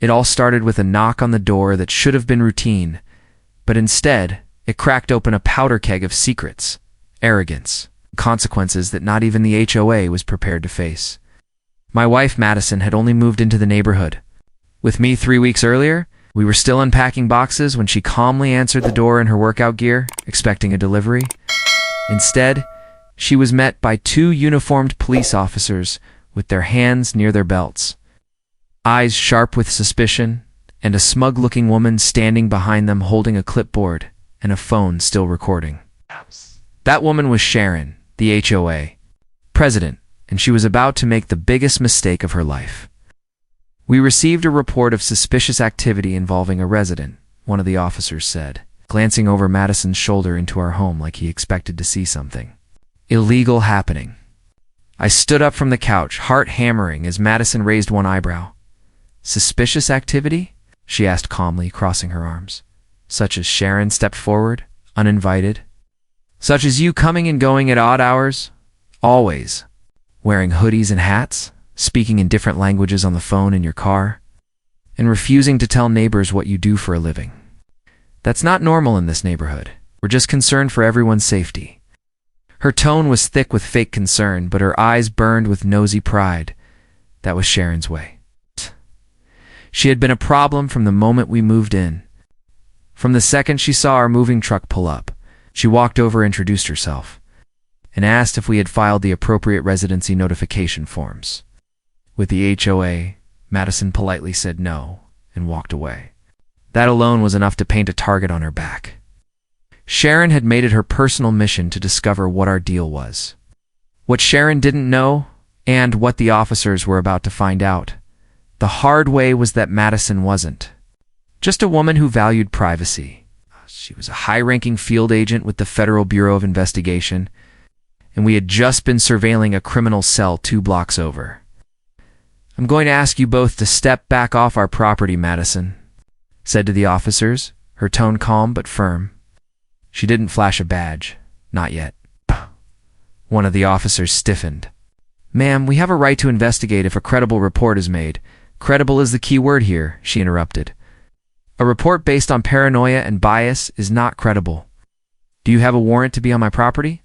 It all started with a knock on the door that should have been routine, but instead, it cracked open a powder keg of secrets, arrogance, consequences that not even the HOA was prepared to face. My wife, Madison, had only moved into the neighborhood. With me 3 weeks earlier, we were still unpacking boxes when she calmly answered the door in her workout gear, expecting a delivery. Instead, she was met by 2 uniformed police officers with their hands near their belts, eyes sharp with suspicion, and a smug-looking woman standing behind them holding a clipboard and a phone still recording. That woman was Sharon, the HOA president, and she was about to make the biggest mistake of her life. We received a report of suspicious activity involving a resident, one of the officers said, glancing over Madison's shoulder into our home like he expected to see something illegal happening. I stood up from the couch, heart hammering, as Madison raised one eyebrow. Suspicious activity? She asked calmly, crossing her arms. Such as Sharon stepped forward, uninvited? Such as you coming and going at odd hours? Always. Wearing hoodies and hats? Speaking in different languages on the phone in your car? And refusing to tell neighbors what you do for a living? That's not normal in this neighborhood. We're just concerned for everyone's safety. Her tone was thick with fake concern, but her eyes burned with nosy pride. That was Sharon's way. She had been a problem from the moment we moved in. From the second she saw our moving truck pull up, she walked over, introduced herself, and asked if we had filed the appropriate residency notification forms. With the HOA, Madison politely said no and walked away. That alone was enough to paint a target on her back. Sharon had made it her personal mission to discover what our deal was. What Sharon didn't know, and what the officers were about to find out, the hard way, was that Madison wasn't just a woman who valued privacy. She was a high-ranking field agent with the Federal Bureau of Investigation, and we had just been surveilling a criminal cell 2 blocks over. "I'm going to ask you both to step back off our property," Madison said to the officers, her tone calm but firm. She didn't flash a badge. Not yet. One of the officers stiffened. "Ma'am, we have a right to investigate if a credible report is made." "Credible is the key word here," she interrupted. "A report based on paranoia and bias is not credible. Do you have a warrant to be on my property?"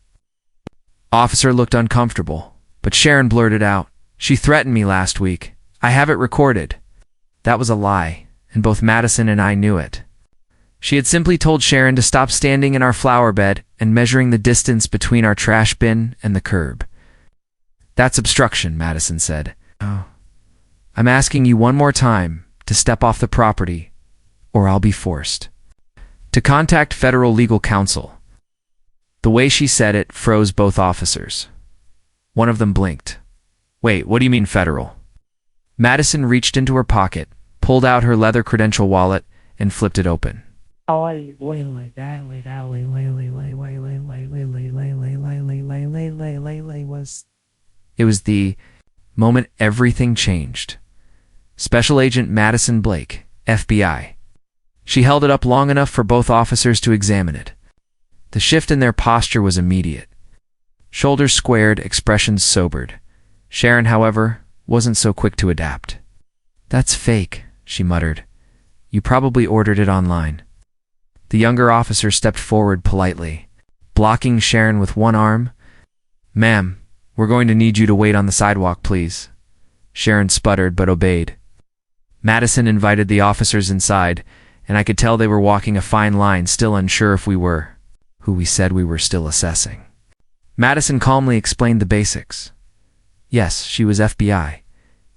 Officer looked uncomfortable, but Sharon blurted out, "She threatened me last week. I have it recorded." That was a lie, and both Madison and I knew it. She had simply told Sharon to stop standing in our flower bed and measuring the distance between our trash bin and the curb. "That's obstruction," Madison said. "Oh. I'm asking you one more time to step off the property, or I'll be forced to contact federal legal counsel." The way she said it froze both officers. One of them blinked. "Wait, what do you mean federal?" Madison reached into her pocket, pulled out her leather credential wallet, and flipped it open. It was the moment everything changed. Special Agent Madison Blake, FBI. She held it up long enough for both officers to examine it. The shift in their posture was immediate. Shoulders squared, expressions sobered. Sharon, however, wasn't so quick to adapt. "That's fake," she muttered. "You probably ordered it online." The younger officer stepped forward politely, blocking Sharon with one arm. "Ma'am, we're going to need you to wait on the sidewalk, please." Sharon sputtered but obeyed. Madison invited the officers inside, and I could tell they were walking a fine line, still unsure if we were who we said we were still assessing. Madison calmly explained the basics. Yes, she was FBI.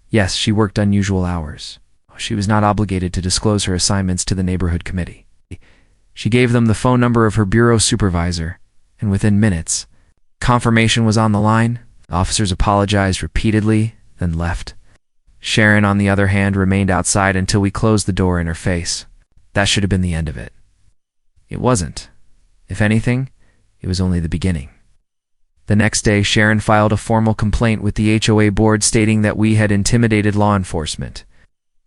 Yes, she worked unusual hours. She was not obligated to disclose her assignments to the neighborhood committee. She gave them the phone number of her bureau supervisor, and within minutes, confirmation was on the line. The officers apologized repeatedly, then left. Sharon, on the other hand, remained outside until we closed the door in her face. That should have been the end of it. It wasn't. If anything, it was only the beginning. The next day, Sharon filed a formal complaint with the HOA board stating that we had intimidated law enforcement,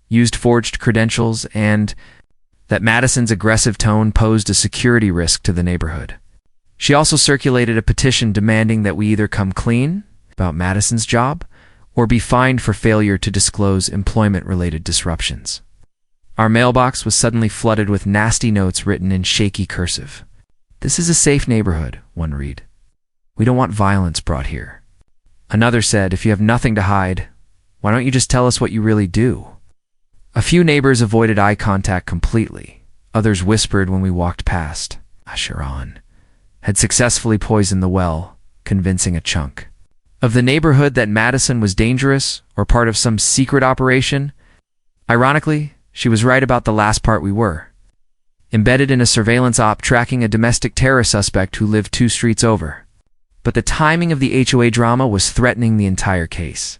used forged credentials, and that Madison's aggressive tone posed a security risk to the neighborhood. She also circulated a petition demanding that we either come clean about Madison's job or be fined for failure to disclose employment-related disruptions. Our mailbox was suddenly flooded with nasty notes written in shaky cursive. "This is a safe neighborhood," one read. "We don't want violence brought here." Another said, "If you have nothing to hide, why don't you just tell us what you really do?" A few neighbors avoided eye contact completely. Others whispered when we walked past. Sharon had successfully poisoned the well, convincing a chunk of the neighborhood that Madison was dangerous or part of some secret operation. Ironically, she was right about the last part. We were embedded in a surveillance op tracking a domestic terror suspect who lived 2 streets over. But the timing of the HOA drama was threatening the entire case.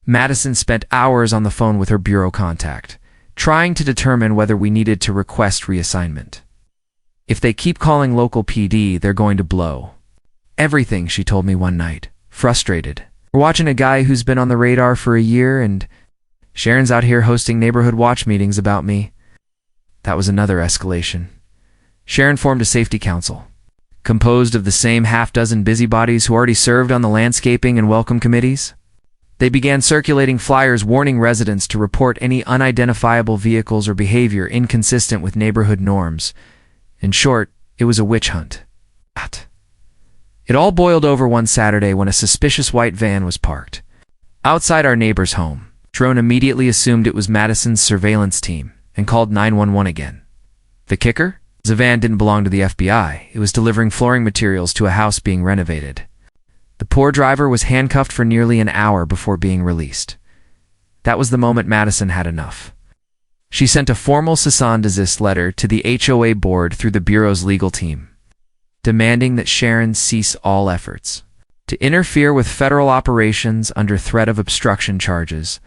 Madison spent hours on the phone with her bureau contact, trying to determine whether we needed to request reassignment. "If they keep calling local PD, they're going to blow everything," she told me one night, frustrated. "We're watching a guy who's been on the radar for a year, and Sharon's out here hosting neighborhood watch meetings about me." That was another escalation. Sharon formed a safety council, composed of the same half-dozen busybodies who already served on the landscaping and welcome committees. They began circulating flyers warning residents to report any unidentifiable vehicles or behavior inconsistent with neighborhood norms. In short, it was a witch hunt. It all boiled over one Saturday when a suspicious white van was parked outside our neighbor's home. Sharon immediately assumed it was Madison's surveillance team and called 911 again. The kicker? The van didn't belong to the FBI. It was delivering flooring materials to a house being renovated. The poor driver was handcuffed for nearly an hour before being released. That was the moment Madison had enough. She sent a formal cease and desist letter to the HOA board through the Bureau's legal team, demanding that Sharon cease all efforts to interfere with federal operations under threat of obstruction charges.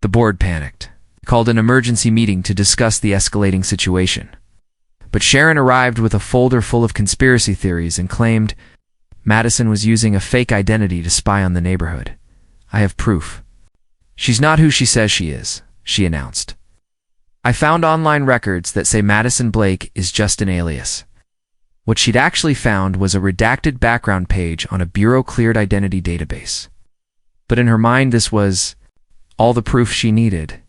The board panicked, called an emergency meeting to discuss the escalating situation. But Sharon arrived with a folder full of conspiracy theories and claimed Madison was using a fake identity to spy on the neighborhood. "I have proof. She's not who she says she is," she announced. "I found online records that say Madison Blake is just an alias." What she'd actually found was a redacted background page on a bureau-cleared identity database. But in her mind, this was all the proof she needed.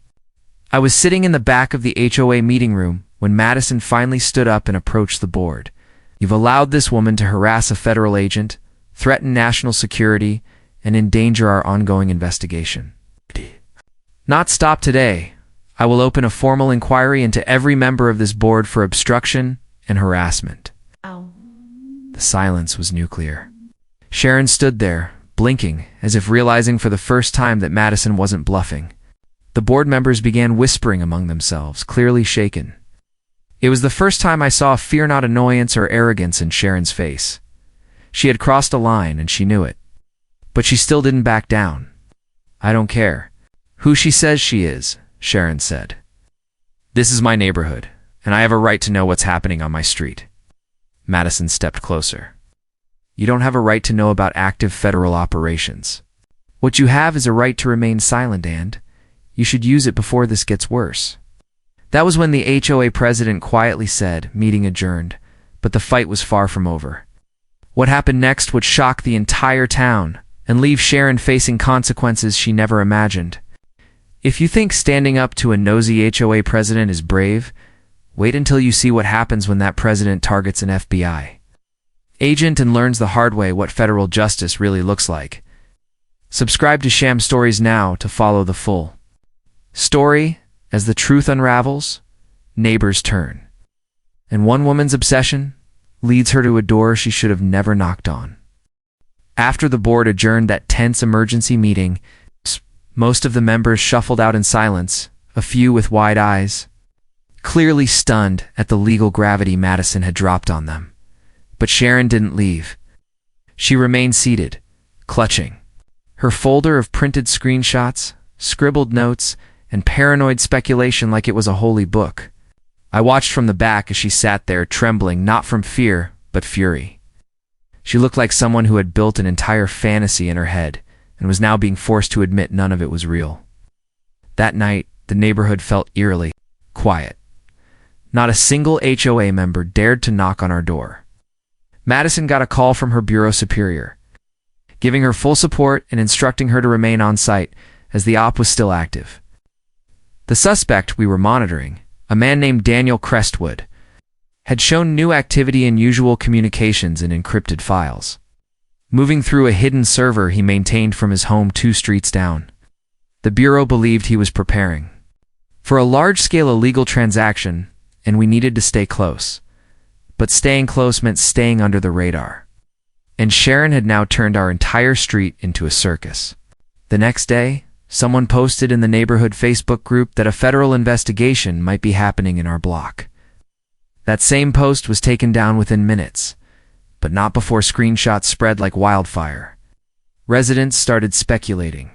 I was sitting in the back of the HOA meeting room when Madison finally stood up and approached the board. "You've allowed this woman to harass a federal agent, threaten national security, and endanger our ongoing investigation. Not stop today. I will open a formal inquiry into every member of this board for obstruction and harassment." Ow. The silence was nuclear. Sharon stood there, blinking, as if realizing for the first time that Madison wasn't bluffing. The board members began whispering among themselves, clearly shaken. It was the first time I saw fear, not annoyance or arrogance, in Sharon's face. She had crossed a line, and she knew it. But she still didn't back down. "I don't care who she says she is," Sharon said. "This is my neighborhood, and I have a right to know what's happening on my street." Madison stepped closer. "You don't have a right to know about active federal operations. What you have is a right to remain silent, and you should use it before this gets worse." That was when the HOA president quietly said, "Meeting adjourned," but the fight was far from over. What happened next would shock the entire town and leave Sharon facing consequences she never imagined. If you think standing up to a nosy HOA president is brave, wait until you see what happens when that president targets an FBI agent and learns the hard way what federal justice really looks like. Subscribe to Sham Stories now to follow the full story. As the truth unravels, neighbors turn, and one woman's obsession leads her to a door she should have never knocked on. After the board adjourned that tense emergency meeting, most of the members shuffled out in silence, a few with wide eyes, clearly stunned at the legal gravity Madison had dropped on them. But Sharon didn't leave. She remained seated, clutching her folder of printed screenshots, scribbled notes, and paranoid speculation like it was a holy book. I watched from the back as she sat there, trembling not from fear, but fury. She looked like someone who had built an entire fantasy in her head and was now being forced to admit none of it was real. That night, the neighborhood felt eerily quiet. Not a single HOA member dared to knock on our door. Madison got a call from her bureau superior, giving her full support and instructing her to remain on site as the op was still active. The suspect we were monitoring, a man named Daniel Crestwood, had shown new activity in usual communications in encrypted files, moving through a hidden server he maintained from his home 2 streets down. The Bureau believed he was preparing for a large-scale illegal transaction, and we needed to stay close. But staying close meant staying under the radar. And Sharon had now turned our entire street into a circus. The next day, someone posted in the neighborhood Facebook group that a federal investigation might be happening in our block. That same post was taken down within minutes, but not before screenshots spread like wildfire. Residents started speculating.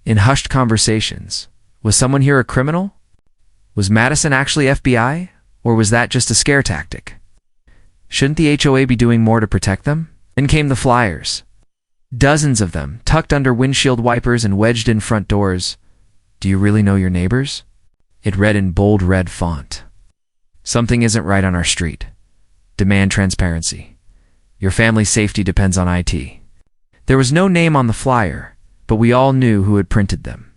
In hushed conversations, was someone here a criminal? Was Madison actually FBI? Or was that just a scare tactic? Shouldn't the HOA be doing more to protect them? Then came the flyers. Dozens of them, tucked under windshield wipers and wedged in front doors. Do you really know your neighbors? It read in bold red font. Something isn't right on our street. Demand transparency. Your family's safety depends on IT. There was no name on the flyer, but we all knew who had printed them.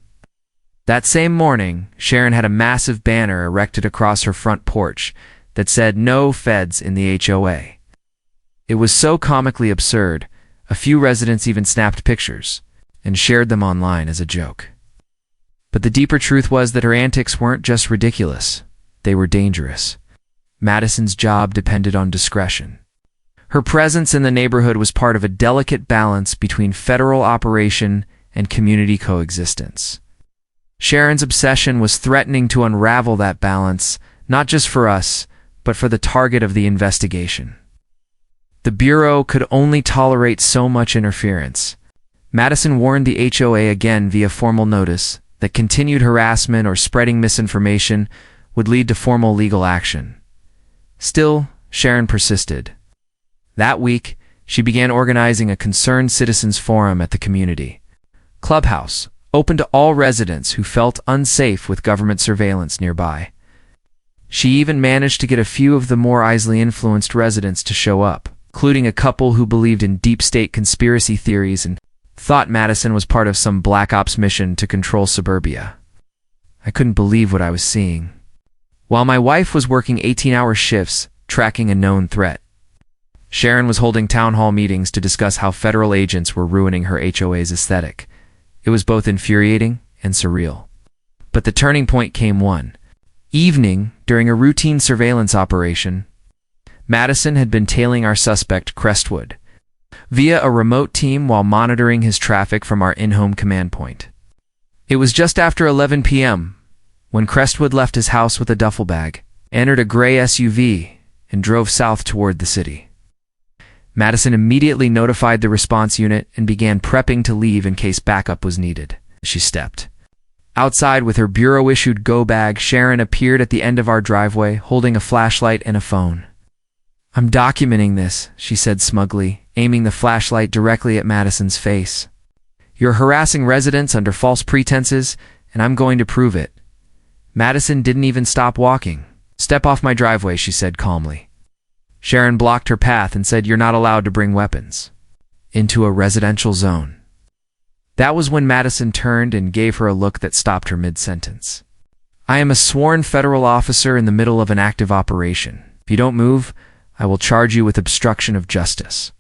That same morning, Sharon had a massive banner erected across her front porch that said "No Feds in the HOA." It was so comically absurd, a few residents even snapped pictures and shared them online as a joke. But the deeper truth was that her antics weren't just ridiculous, they were dangerous. Madison's job depended on discretion. Her presence in the neighborhood was part of a delicate balance between federal operation and community coexistence. Sharon's obsession was threatening to unravel that balance, not just for us, but for the target of the investigation. The Bureau could only tolerate so much interference. Madison warned the HOA again via formal notice that continued harassment or spreading misinformation would lead to formal legal action. Still, Sharon persisted. That week, she began organizing a concerned citizens forum at the community clubhouse, open to all residents who felt unsafe with government surveillance nearby. She even managed to get a few of the more easily influenced residents to show up, including a couple who believed in deep state conspiracy theories and thought Madison was part of some black ops mission to control suburbia. I couldn't believe what I was seeing. While my wife was working 18-hour shifts tracking a known threat, Sharon was holding town hall meetings to discuss how federal agents were ruining her HOA's aesthetic. It was both infuriating and surreal. But the turning point came one evening during a routine surveillance operation. Madison had been tailing our suspect, Crestwood, via a remote team while monitoring his traffic from our in-home command point. It was just after 11 p.m. when Crestwood left his house with a duffel bag, entered a gray SUV, and drove south toward the city. Madison immediately notified the response unit and began prepping to leave in case backup was needed. She stepped outside with her bureau-issued go bag. Sharon appeared at the end of our driveway, holding a flashlight and a phone. "I'm documenting this," she said smugly, aiming the flashlight directly at Madison's face. "You're harassing residents under false pretenses, and I'm going to prove it." Madison didn't even stop walking. "Step off my driveway," she said calmly. Sharon blocked her path and said, "You're not allowed to bring weapons into a residential zone." That was when Madison turned and gave her a look that stopped her mid-sentence. "I am a sworn federal officer in the middle of an active operation. If you don't move, I will charge you with obstruction of justice."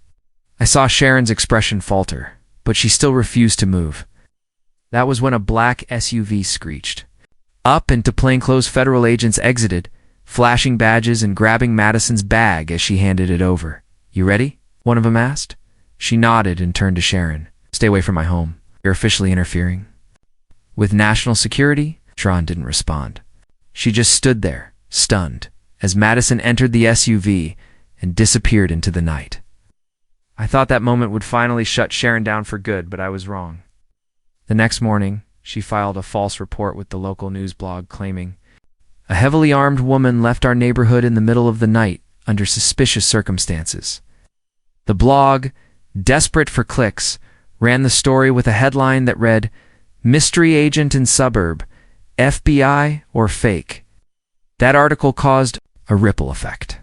I saw Sharon's expression falter, but she still refused to move. That was when a black SUV screeched up and two plainclothes federal agents exited, flashing badges and grabbing Madison's bag as she handed it over. "You ready?" one of them asked. She nodded and turned to Sharon. "Stay away from my home. You're officially interfering with national security." Sharon didn't respond. She just stood there, stunned, as Madison entered the SUV and disappeared into the night. I thought that moment would finally shut Sharon down for good, but I was wrong. The next morning, she filed a false report with the local news blog claiming a heavily armed woman left our neighborhood in the middle of the night under suspicious circumstances. The blog, desperate for clicks, ran the story with a headline that read, "Mystery Agent in Suburb, FBI or Fake?" That article caused a ripple effect.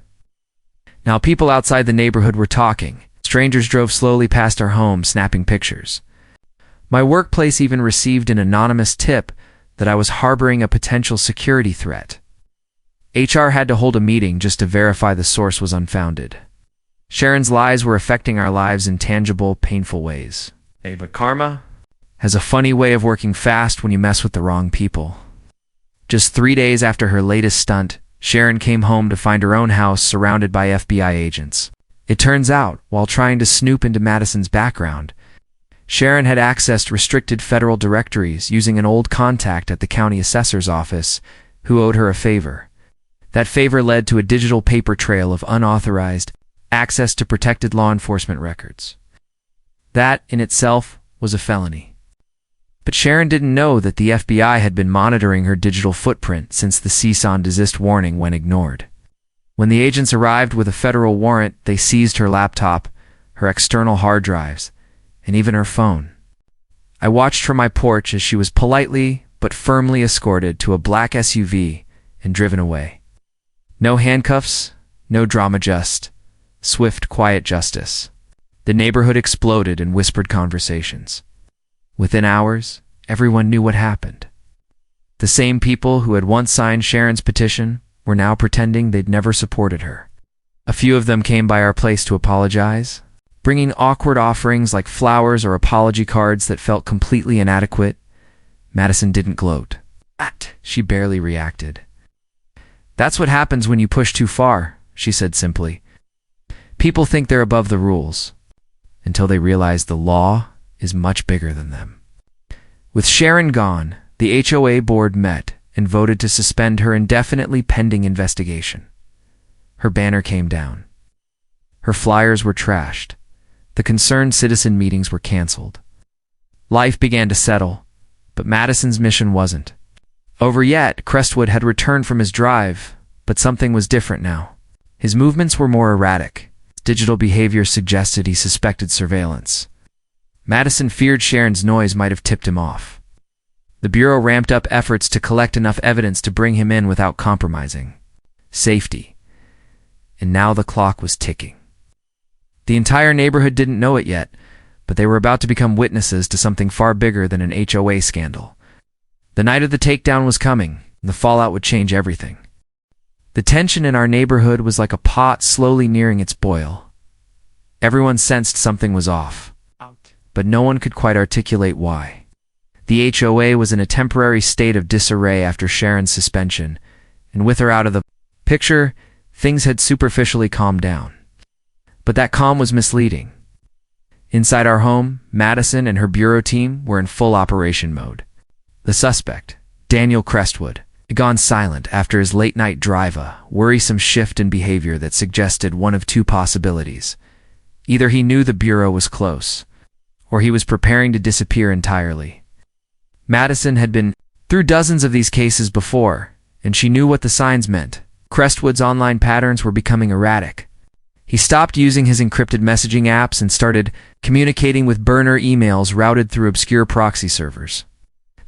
Now people outside the neighborhood were talking. Strangers drove slowly past our home, snapping pictures. My workplace even received an anonymous tip that I was harboring a potential security threat. HR had to hold a meeting just to verify the source was unfounded. Sharon's lies were affecting our lives in tangible, painful ways. Hey, but karma has a funny way of working fast when you mess with the wrong people. Just 3 days after her latest stunt, Sharon came home to find her own house surrounded by FBI agents. It turns out, while trying to snoop into Madison's background, Sharon had accessed restricted federal directories using an old contact at the county assessor's office who owed her a favor. That favor led to a digital paper trail of unauthorized access to protected law enforcement records. That, in itself, was a felony. But Sharon didn't know that the FBI had been monitoring her digital footprint since the cease and desist warning went ignored. When the agents arrived with a federal warrant, they seized her laptop, her external hard drives, and even her phone. I watched from my porch as she was politely but firmly escorted to a black SUV and driven away. No handcuffs, no drama, just swift, quiet justice. The neighborhood exploded in whispered conversations. Within hours, everyone knew what happened. The same people who had once signed Sharon's petition were now pretending they'd never supported her. A few of them came by our place to apologize, bringing awkward offerings like flowers or apology cards that felt completely inadequate. Madison didn't gloat. She barely reacted. "That's what happens when you push too far," she said simply. "People think they're above the rules, until they realize the law is much bigger than them." With Sharon gone, the HOA board met and voted to suspend her indefinitely pending investigation. Her banner came down. Her flyers were trashed. The concerned citizen meetings were canceled. Life began to settle, but Madison's mission wasn't over yet. Crestwood had returned from his drive, but something was different now. His movements were more erratic. Digital behavior suggested he suspected surveillance. Madison feared Sharon's noise might have tipped him off. The Bureau ramped up efforts to collect enough evidence to bring him in without compromising safety. And now the clock was ticking. The entire neighborhood didn't know it yet, but they were about to become witnesses to something far bigger than an HOA scandal. The night of the takedown was coming, and the fallout would change everything. The tension in our neighborhood was like a pot slowly nearing its boil. Everyone sensed something was off, but no one could quite articulate why. The HOA was in a temporary state of disarray after Sharon's suspension, and with her out of the picture, things had superficially calmed down. But that calm was misleading. Inside our home, Madison and her bureau team were in full operation mode. The suspect, Daniel Crestwood, had gone silent after his late-night drive, a worrisome shift in behavior that suggested one of two possibilities. Either he knew the bureau was close, or he was preparing to disappear entirely. Madison had been through dozens of these cases before, and she knew what the signs meant. Crestwood's online patterns were becoming erratic. He stopped using his encrypted messaging apps and started communicating with burner emails routed through obscure proxy servers,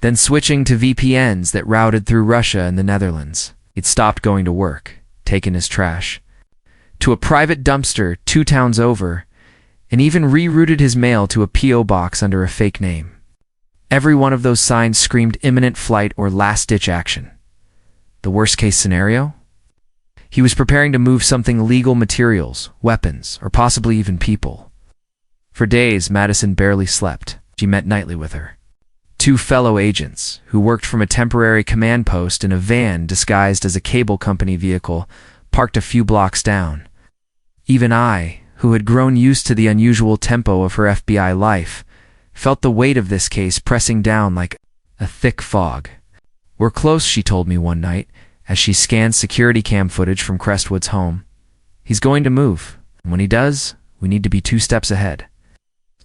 then switching to VPNs that routed through Russia and the Netherlands. He'd stopped going to work, taken his trash to a private dumpster 2 towns over, and even rerouted his mail to a P.O. box under a fake name. Every one of those signs screamed imminent flight or last-ditch action. The worst-case scenario? He was preparing to move something: legal materials, weapons, or possibly even people. For days, Madison barely slept. She met nightly with her 2 fellow agents, who worked from a temporary command post in a van disguised as a cable company vehicle parked a few blocks down. Even I, who had grown used to the unusual tempo of her FBI life, felt the weight of this case pressing down like a thick fog. "We're close," she told me one night, as she scanned security cam footage from Crestwood's home. "He's going to move, and when he does, we need to be 2 steps ahead."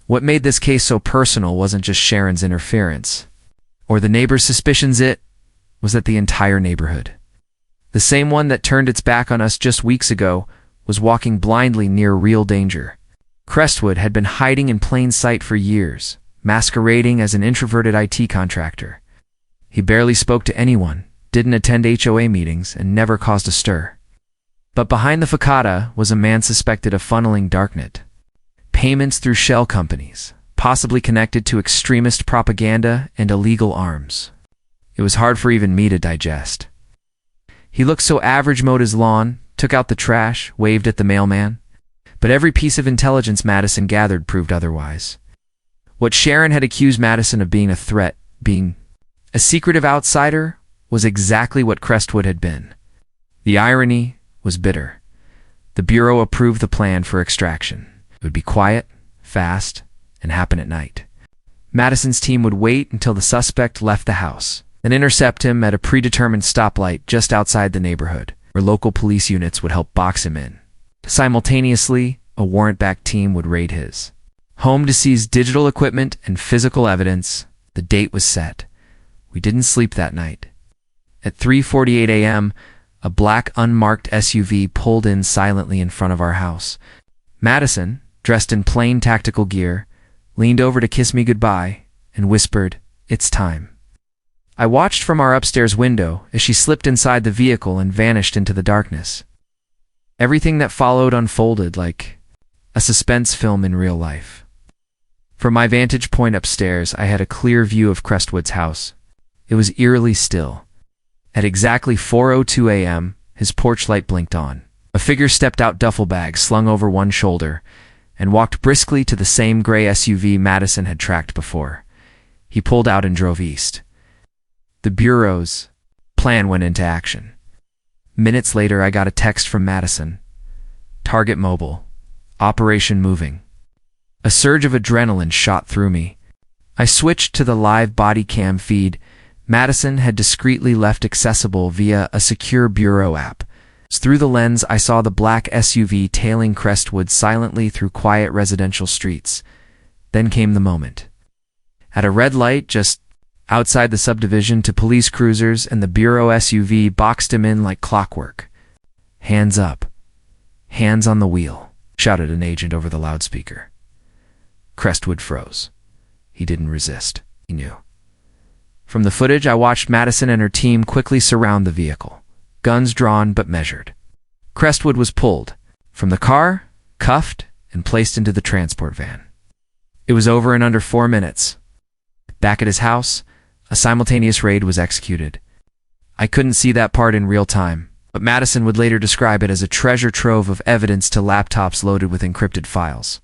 What made this case so personal wasn't just Sharon's interference, or the neighbors' suspicions. It was that the entire neighborhood, the same one that turned its back on us just weeks ago, was walking blindly near real danger. Crestwood had been hiding in plain sight for years, masquerading as an introverted IT contractor. He barely spoke to anyone, didn't attend HOA meetings, and never caused a stir. But behind the facade was a man suspected of funneling darknet payments through shell companies, possibly connected to extremist propaganda and illegal arms. It was hard for even me to digest. He looked so average, mowed his lawn, took out the trash, waved at the mailman. But every piece of intelligence Madison gathered proved otherwise. What Sharon had accused Madison of being a threat, being a secretive outsider, was exactly what Crestwood had been. The irony was bitter. The Bureau approved the plan for extraction. It would be quiet, fast, and happen at night. Madison's team would wait until the suspect left the house, then intercept him at a predetermined stoplight just outside the neighborhood, where local police units would help box him in. Simultaneously, a warrant-backed team would raid his home to seize digital equipment and physical evidence. The date was set. We didn't sleep that night. At 3:48 a.m., a black unmarked SUV pulled in silently in front of our house. Madison, dressed in plain tactical gear, leaned over to kiss me goodbye and whispered, "It's time." I watched from our upstairs window as she slipped inside the vehicle and vanished into the darkness. Everything that followed unfolded like a suspense film in real life. From my vantage point upstairs, I had a clear view of Crestwood's house. It was eerily still. At exactly 4:02 a.m., his porch light blinked on. A figure stepped out, duffel bag slung over one shoulder, and walked briskly to the same gray SUV Madison had tracked before. He pulled out and drove east. The Bureau's plan went into action. Minutes later, I got a text from Madison. "Target mobile. Operation moving." A surge of adrenaline shot through me. I switched to the live body cam feed Madison had discreetly left accessible via a secure Bureau app. Through the lens, I saw the black SUV tailing Crestwood silently through quiet residential streets. Then came the moment. At a red light just outside the subdivision, two police cruisers and the Bureau SUV boxed him in like clockwork. "Hands up. Hands on the wheel," shouted an agent over the loudspeaker. Crestwood froze. He didn't resist. He knew. From the footage, I watched Madison and her team quickly surround the vehicle, guns drawn but measured. Crestwood was pulled from the car, cuffed, and placed into the transport van. It was over in under 4 minutes. Back at his house, a simultaneous raid was executed. I couldn't see that part in real time, but Madison would later describe it as a treasure trove of evidence to laptops loaded with encrypted files.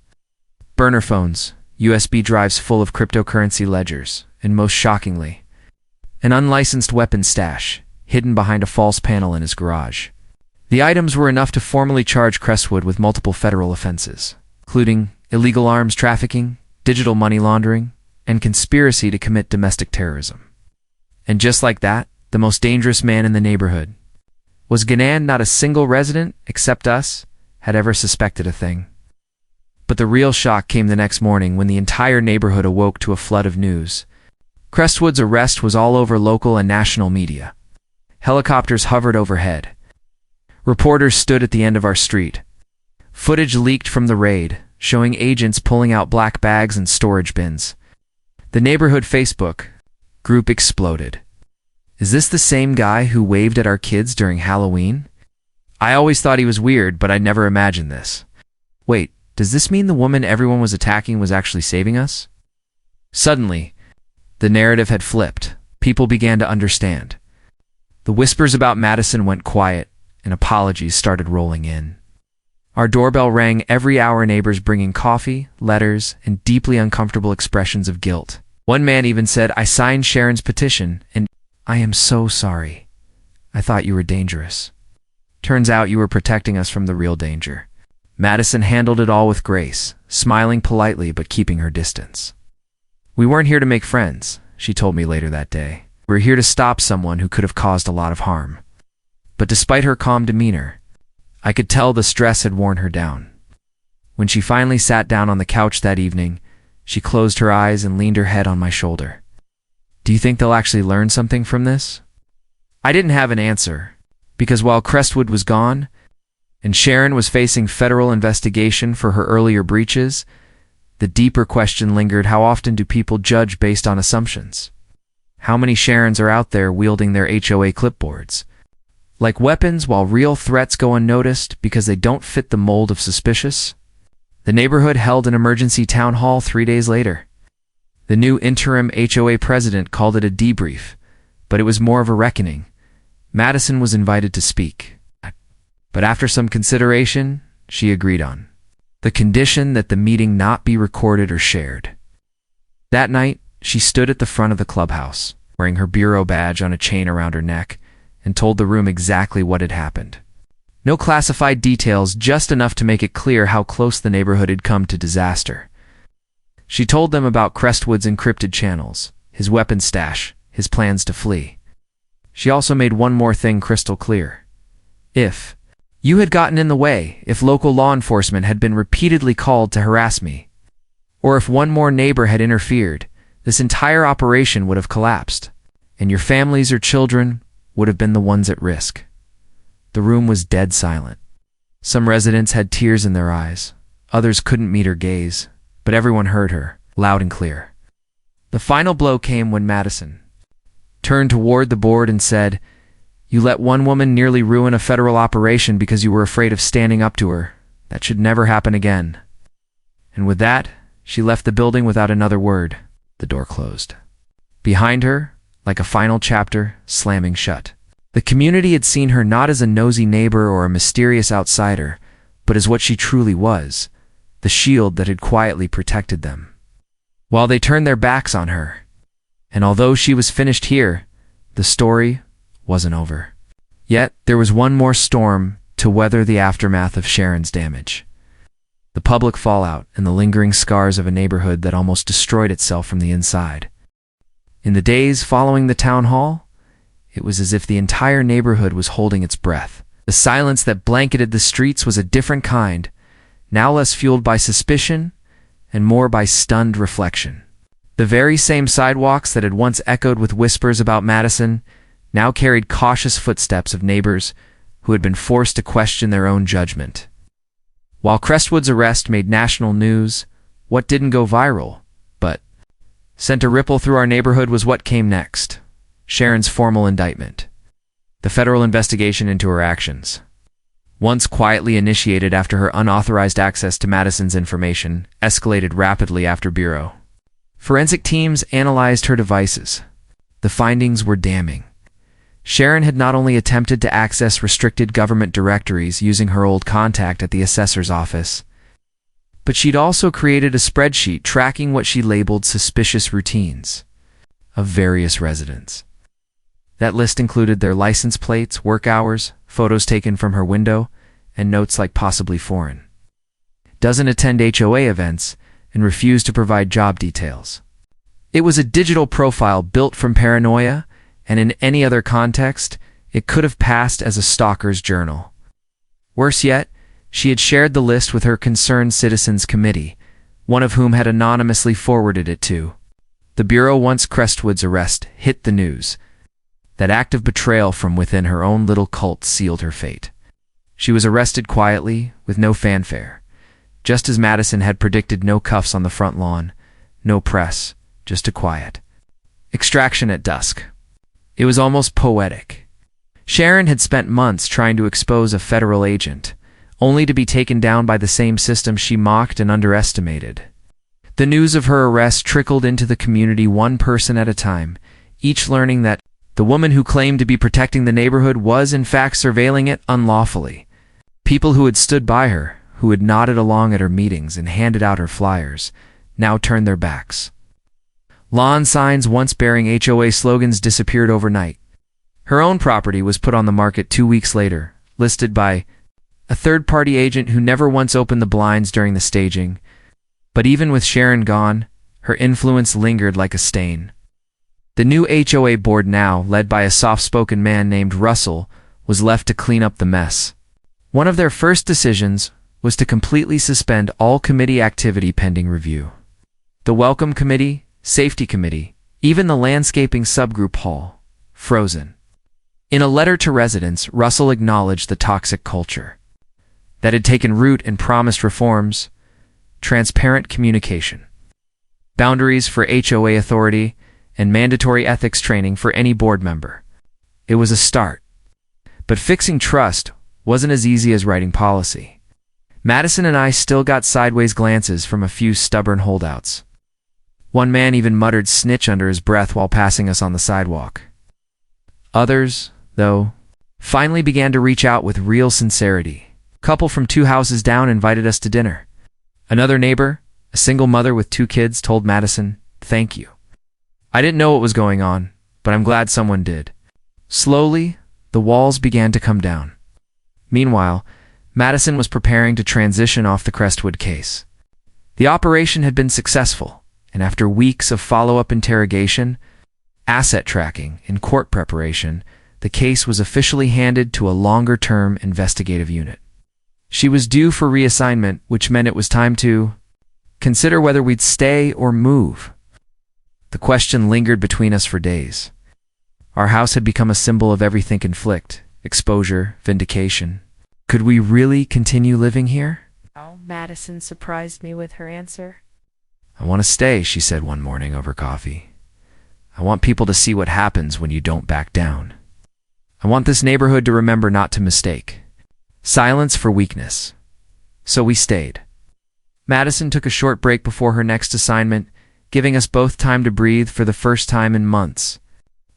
Burner phones, USB drives full of cryptocurrency ledgers, and most shockingly, an unlicensed weapons stash hidden behind a false panel in his garage. The items were enough to formally charge Crestwood with multiple federal offenses, including illegal arms trafficking, digital money laundering, and conspiracy to commit domestic terrorism. And just like that, the most dangerous man in the neighborhood was Ganan. Not a single resident, except us, had ever suspected a thing. But the real shock came the next morning when the entire neighborhood awoke to a flood of news. Crestwood's arrest was all over local and national media. Helicopters hovered overhead. Reporters stood at the end of our street. Footage leaked from the raid, showing agents pulling out black bags and storage bins. The neighborhood Facebook group exploded. "Is this the same guy who waved at our kids during Halloween? I always thought he was weird, but I never imagined this. Wait, does this mean the woman everyone was attacking was actually saving us?" Suddenly, the narrative had flipped. People began to understand. The whispers about Madison went quiet, and apologies started rolling in. Our doorbell rang every hour, neighbors bringing coffee, letters, and deeply uncomfortable expressions of guilt. One man even said, "I signed Sharon's petition, and I am so sorry. I thought you were dangerous. Turns out you were protecting us from the real danger." Madison handled it all with grace, smiling politely but keeping her distance. "We weren't here to make friends," she told me later that day. "We were here to stop someone who could have caused a lot of harm." But despite her calm demeanor, I could tell the stress had worn her down. When she finally sat down on the couch that evening, she closed her eyes and leaned her head on my shoulder. "Do you think they'll actually learn something from this?" I didn't have an answer, because while Crestwood was gone, and Sharon was facing federal investigation for her earlier breaches, the deeper question lingered: how often do people judge based on assumptions? How many Sharons are out there wielding their HOA clipboards like weapons while real threats go unnoticed because they don't fit the mold of suspicious? The neighborhood held an emergency town hall 3 days later. The new interim HOA president called it a debrief, but it was more of a reckoning. Madison was invited to speak, but after some consideration, she agreed on the condition that the meeting not be recorded or shared. That night, she stood at the front of the clubhouse, wearing her bureau badge on a chain around her neck, and told the room exactly what had happened. No classified details, just enough to make it clear how close the neighborhood had come to disaster. She told them about Crestwood's encrypted channels, his weapon stash, his plans to flee. She also made one more thing crystal clear. If you had gotten in the way, if local law enforcement had been repeatedly called to harass me, or if one more neighbor had interfered, this entire operation would have collapsed, and your families or children would have been the ones at risk. The room was dead silent. Some residents had tears in their eyes. Others couldn't meet her gaze, but everyone heard her, loud and clear. The final blow came when Madison turned toward the board and said, "You let one woman nearly ruin a federal operation because you were afraid of standing up to her. That should never happen again." And with that, she left the building without another word. The door closed behind her, like a final chapter, slamming shut. The community had seen her not as a nosy neighbor or a mysterious outsider, but as what she truly was, the shield that had quietly protected them, while they turned their backs on her. And although she was finished here, the story wasn't over. Yet, there was one more storm to weather the aftermath of Sharon's damage. The public fallout and the lingering scars of a neighborhood that almost destroyed itself from the inside. In the days following the town hall, it was as if the entire neighborhood was holding its breath. The silence that blanketed the streets was a different kind, now less fueled by suspicion and more by stunned reflection. The very same sidewalks that had once echoed with whispers about Madison now carried cautious footsteps of neighbors who had been forced to question their own judgment. While Crestwood's arrest made national news, what didn't go viral, but sent a ripple through our neighborhood was what came next. Sharon's formal indictment. The federal investigation into her actions. Once quietly initiated after her unauthorized access to Madison's information, escalated rapidly after Bureau. Forensic teams analyzed her devices. The findings were damning. Sharon had not only attempted to access restricted government directories using her old contact at the assessor's office, but she'd also created a spreadsheet tracking what she labeled suspicious routines of various residents. That list included their license plates, work hours, photos taken from her window, and notes like possibly foreign. Doesn't attend HOA events and refused to provide job details. It was a digital profile built from paranoia, and in any other context, it could have passed as a stalker's journal. Worse yet, she had shared the list with her Concerned Citizens Committee, one of whom had anonymously forwarded it to the Bureau. Once Crestwood's arrest hit the news, that act of betrayal from within her own little cult sealed her fate. She was arrested quietly, with no fanfare. Just as Madison had predicted, no cuffs on the front lawn, no press, just a quiet extraction at dusk. It was almost poetic. Sharon had spent months trying to expose a federal agent, only to be taken down by the same system she mocked and underestimated. The news of her arrest trickled into the community one person at a time, each learning that the woman who claimed to be protecting the neighborhood was in fact surveilling it unlawfully. People who had stood by her, who had nodded along at her meetings and handed out her flyers, now turned their backs. Lawn signs once bearing HOA slogans disappeared overnight. Her own property was put on the market 2 weeks later, listed by a third-party agent who never once opened the blinds during the staging. But even with Sharon gone, her influence lingered like a stain. The new HOA board, now led by a soft-spoken man named Russell, was left to clean up the mess. One of their first decisions was to completely suspend all committee activity pending review. The Welcome Committee, Safety Committee, even the Landscaping Subgroup Hall, frozen. In a letter to residents, Russell acknowledged the toxic culture that had taken root and promised reforms: transparent communication, boundaries for HOA authority, and mandatory ethics training for any board member. It was a start. But fixing trust wasn't as easy as writing policy. Madison and I still got sideways glances from a few stubborn holdouts. One man even muttered snitch under his breath while passing us on the sidewalk. Others, though, finally began to reach out with real sincerity. A couple from 2 houses down invited us to dinner. Another neighbor, a single mother with 2 kids, told Madison, "Thank you." I didn't know what was going on, but I'm glad someone did. Slowly, the walls began to come down. Meanwhile, Madison was preparing to transition off the Crestwood case. The operation had been successful, and after weeks of follow-up interrogation, asset tracking, and court preparation, the case was officially handed to a longer-term investigative unit. She was due for reassignment, which meant it was time to consider whether we'd stay or move. The question lingered between us for days. Our house had become a symbol of everything: conflict, exposure, vindication. Could we really continue living here? Madison surprised me with her answer. "I want to stay," she said one morning over coffee. "I want people to see what happens when you don't back down. I want this neighborhood to remember not to mistake silence for weakness." So we stayed. Madison took a short break before her next assignment, giving us both time to breathe for the first time in months.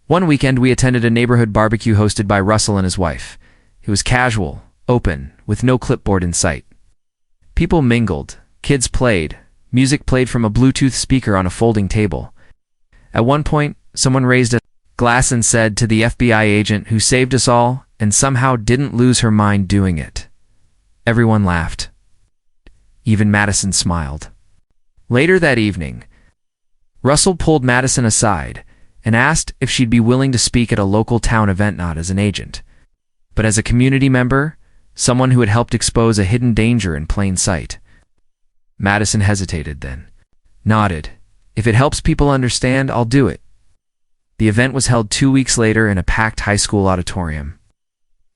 One weekend we attended a neighborhood barbecue hosted by Russell and his wife. It was casual, open, with no clipboard in sight. People mingled, kids played, music played from a Bluetooth speaker on a folding table. At one point, someone raised a glass and said to the FBI agent who saved us all and somehow didn't lose her mind doing it. Everyone laughed. Even Madison smiled. Later that evening, Russell pulled Madison aside and asked if she'd be willing to speak at a local town event, not as an agent, but as a community member, someone who had helped expose a hidden danger in plain sight. Madison hesitated, then nodded. "If it helps people understand, I'll do it." The event was held 2 weeks later in a packed high school auditorium.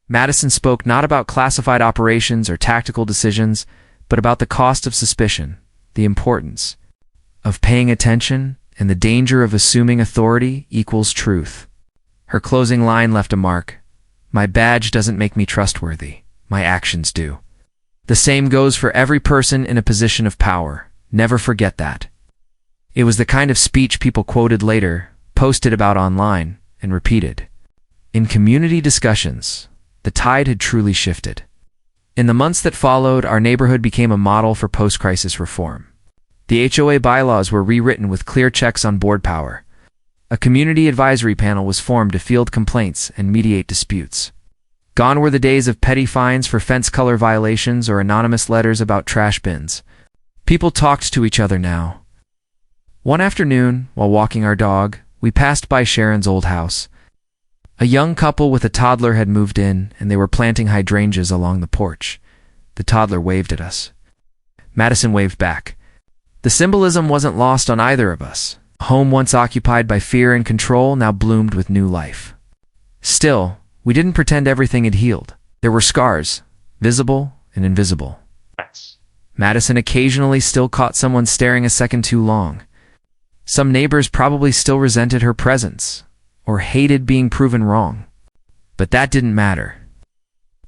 Madison spoke not about classified operations or tactical decisions, but about the cost of suspicion, the importance of paying attention, and the danger of assuming authority equals truth. Her closing line left a mark. "My badge doesn't make me trustworthy. My actions do." The same goes for every person in a position of power. Never forget that. It was the kind of speech people quoted later, posted about online, and repeated. In community discussions, the tide had truly shifted. In the months that followed, our neighborhood became a model for post-crisis reform. The HOA bylaws were rewritten with clear checks on board power. A community advisory panel was formed to field complaints and mediate disputes. Gone were the days of petty fines for fence color violations or anonymous letters about trash bins. People talked to each other now. One afternoon, while walking our dog, we passed by Sharon's old house. A young couple with a toddler had moved in, and they were planting hydrangeas along the porch. The toddler waved at us. Madison waved back. The symbolism wasn't lost on either of us. A home once occupied by fear and control now bloomed with new life. Still, we didn't pretend everything had healed. There were scars, visible and invisible. Madison occasionally still caught someone staring a second too long. Some neighbors probably still resented her presence, or hated being proven wrong. But that didn't matter.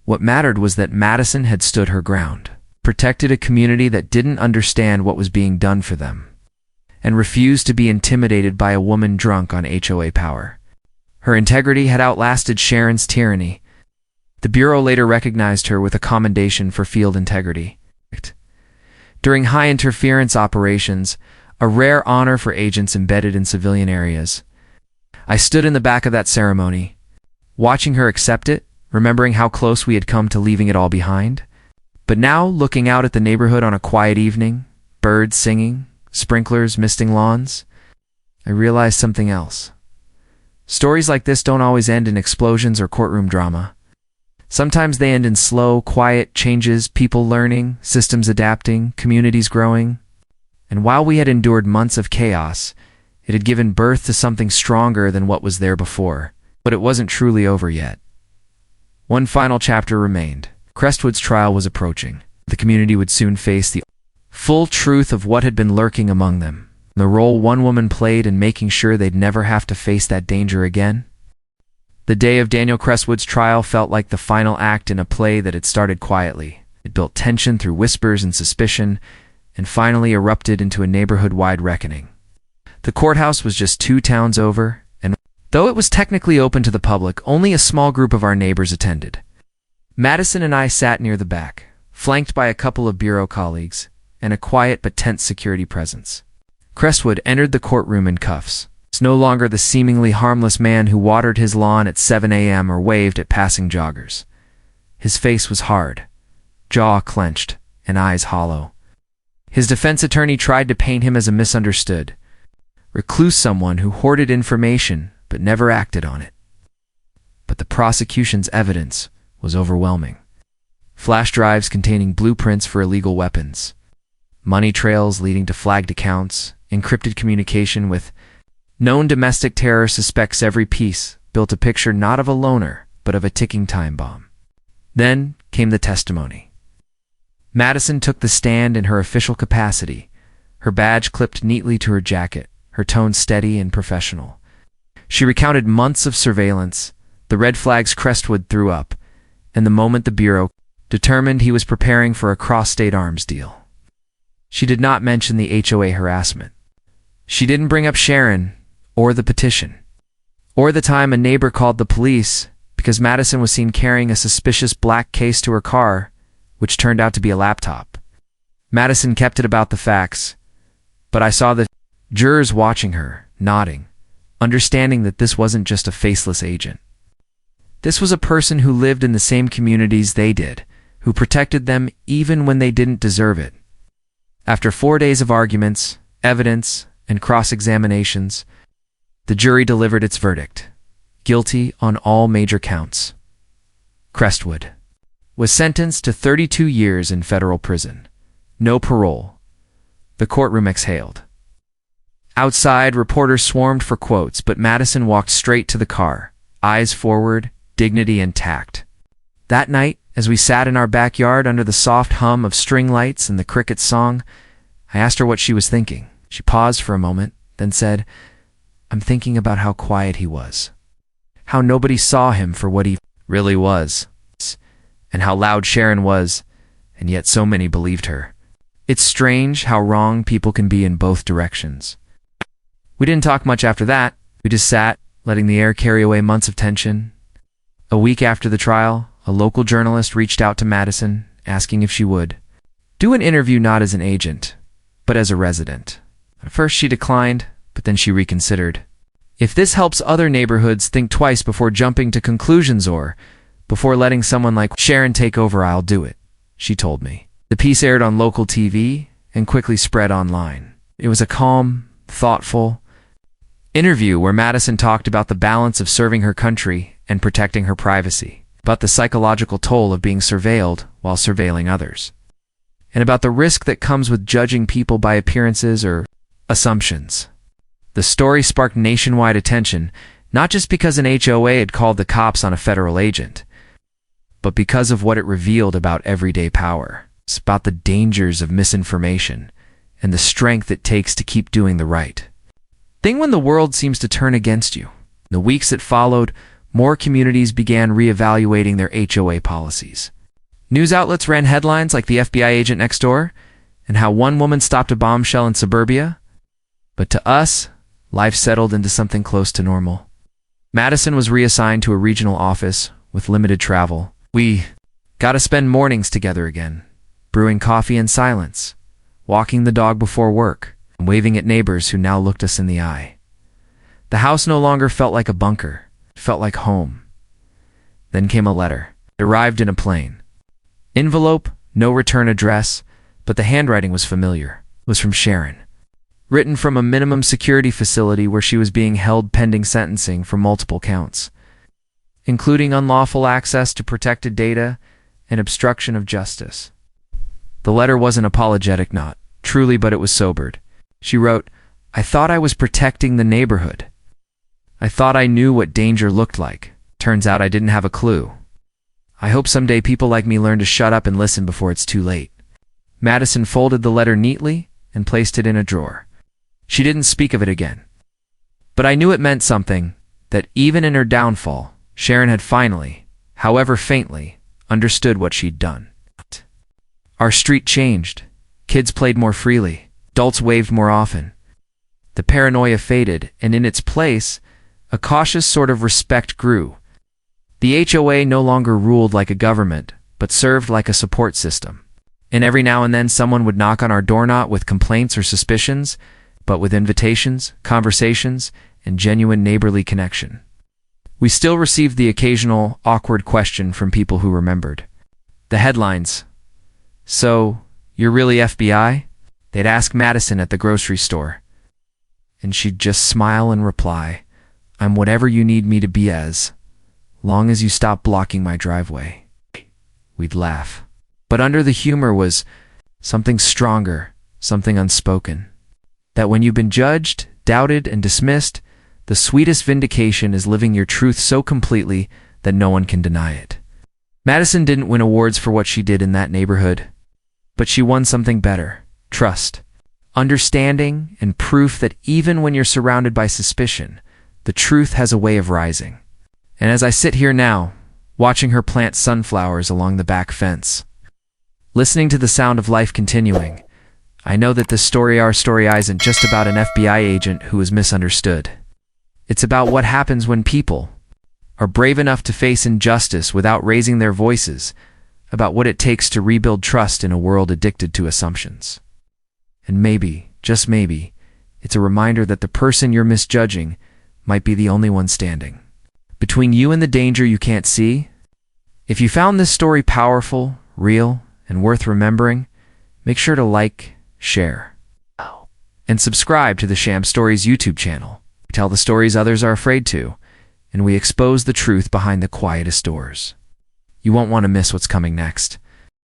What mattered was that Madison had stood her ground, protected a community that didn't understand what was being done for them, and refused to be intimidated by a woman drunk on HOA power. Her integrity had outlasted Sharon's tyranny. The Bureau later recognized her with a commendation for field integrity. During high-interference operations, a rare honor for agents embedded in civilian areas. I stood in the back of that ceremony, watching her accept it, remembering how close we had come to leaving it all behind. But now, looking out at the neighborhood on a quiet evening, birds singing, sprinklers misting lawns, I realized something else. Stories like this don't always end in explosions or courtroom drama. Sometimes they end in slow, quiet changes, people learning, systems adapting, communities growing. And while we had endured months of chaos, it had given birth to something stronger than what was there before. But it wasn't truly over yet. One final chapter remained. Crestwood's trial was approaching. The community would soon face the full truth of what had been lurking among them, the role one woman played in making sure they'd never have to face that danger again. The day of Daniel Crestwood's trial felt like the final act in a play that had started quietly. It built tension through whispers and suspicion, and finally erupted into a neighborhood-wide reckoning. The courthouse was just 2 towns over, and Though it was technically open to the public, only a small group of our neighbors attended. Madison and I sat near the back, flanked by a couple of bureau colleagues and a quiet but tense security presence. Crestwood entered the courtroom in cuffs. It's no longer the seemingly harmless man who watered his lawn at 7 a.m. or waved at passing joggers. His face was hard, jaw clenched, and eyes hollow. His defense attorney tried to paint him as a misunderstood, recluse, someone who hoarded information but never acted on it. But the prosecution's evidence was overwhelming. Flash drives containing blueprints for illegal weapons, money trails leading to flagged accounts, encrypted communication with known domestic terror suspects. Every piece built a picture not of a loner, but of a ticking time bomb. Then came the testimony. Madison took the stand in her official capacity, her badge clipped neatly to her jacket, her tone steady and professional. She recounted months of surveillance, the red flags Crestwood threw up, and the moment the Bureau determined he was preparing for a cross-state arms deal. She did not mention the HOA harassment. She didn't bring up Sharon, or the petition, or the time a neighbor called the police because Madison was seen carrying a suspicious black case to her car, which turned out to be a laptop. Madison kept it about the facts, but I saw the jurors watching her, nodding, understanding that this wasn't just a faceless agent. This was a person who lived in the same communities they did, who protected them even when they didn't deserve it. After 4 days of arguments, evidence, and cross-examinations, the jury delivered its verdict: guilty on all major counts. Crestwood was sentenced to 32 years in federal prison. No parole. The courtroom exhaled. Outside, reporters swarmed for quotes, but Madison walked straight to the car, eyes forward, dignity intact. That night, as we sat in our backyard under the soft hum of string lights and the cricket's song, I asked her what she was thinking. She paused for a moment, then said, "I'm thinking about how quiet he was, how nobody saw him for what he really was, and how loud Sharon was, and yet so many believed her. It's strange how wrong people can be in both directions." We didn't talk much after that. We just sat, letting the air carry away months of tension. A week after the trial, a local journalist reached out to Madison, asking if she would do an interview not as an agent, but as a resident. At first she declined, but then she reconsidered. "If this helps other neighborhoods think twice before jumping to conclusions or before letting someone like Sharon take over, I'll do it," she told me. The piece aired on local TV and quickly spread online. It was a calm, thoughtful interview where Madison talked about the balance of serving her country and protecting her privacy, about the psychological toll of being surveilled while surveilling others, and about the risk that comes with judging people by appearances or assumptions. The story sparked nationwide attention, not just because an HOA had called the cops on a federal agent, but because of what it revealed about everyday power. It's about the dangers of misinformation and the strength it takes to keep doing the right thing when the world seems to turn against you. In the weeks that followed, more communities began reevaluating their HOA policies. News outlets ran headlines like the FBI agent next door and how one woman stopped a bombshell in suburbia. But to us, life settled into something close to normal. Madison was reassigned to a regional office with limited travel. We got to spend mornings together again, brewing coffee in silence, walking the dog before work, and waving at neighbors who now looked us in the eye. The house no longer felt like a bunker. It felt like home. Then came a letter. It arrived in a plane envelope, no return address, but the handwriting was familiar. It was from Sharon, written from a minimum security facility where she was being held pending sentencing for multiple counts, including unlawful access to protected data and obstruction of justice. The letter wasn't apologetic, not truly, but it was sobered. She wrote, "I thought I was protecting the neighborhood. I thought I knew what danger looked like. Turns out I didn't have a clue. I hope someday people like me learn to shut up and listen before it's too late." Madison folded the letter neatly and placed it in a drawer. She didn't speak of it again. But I knew it meant something, that even in her downfall, Sharon had finally, however faintly, understood what she'd done. Our street changed. Kids played more freely. Adults waved more often. The paranoia faded, and in its place, A cautious sort of respect grew. The HOA no longer ruled like a government, but served like a support system. And every now and then someone would knock on our door not with complaints or suspicions, but with invitations, conversations, and genuine neighborly connection. We still received the occasional awkward question from people who remembered. The headlines, "So, you're really FBI?" They'd ask Madison at the grocery store. And she'd just smile and reply, "I'm whatever you need me to be as long as you stop blocking my driveway." We'd laugh. But under the humor was something stronger, something unspoken. That when you've been judged, doubted, and dismissed, the sweetest vindication is living your truth so completely that no one can deny it. Madison didn't win awards for what she did in that neighborhood, but she won something better: trust, understanding, and proof that even when you're surrounded by suspicion, the truth has a way of rising. And as I sit here now, watching her plant sunflowers along the back fence, listening to the sound of life continuing, I know that this story, our story, isn't just about an FBI agent who was misunderstood. It's about what happens when people are brave enough to face injustice without raising their voices, about what it takes to rebuild trust in a world addicted to assumptions. And maybe, just maybe, it's a reminder that the person you're misjudging might be the only one standing between you and the danger you can't see. If you found this story powerful, real, and worth remembering, make sure to like, share, and subscribe to the Sham Stories YouTube channel. We tell the stories others are afraid to, and we expose the truth behind the quietest doors. You won't want to miss what's coming next.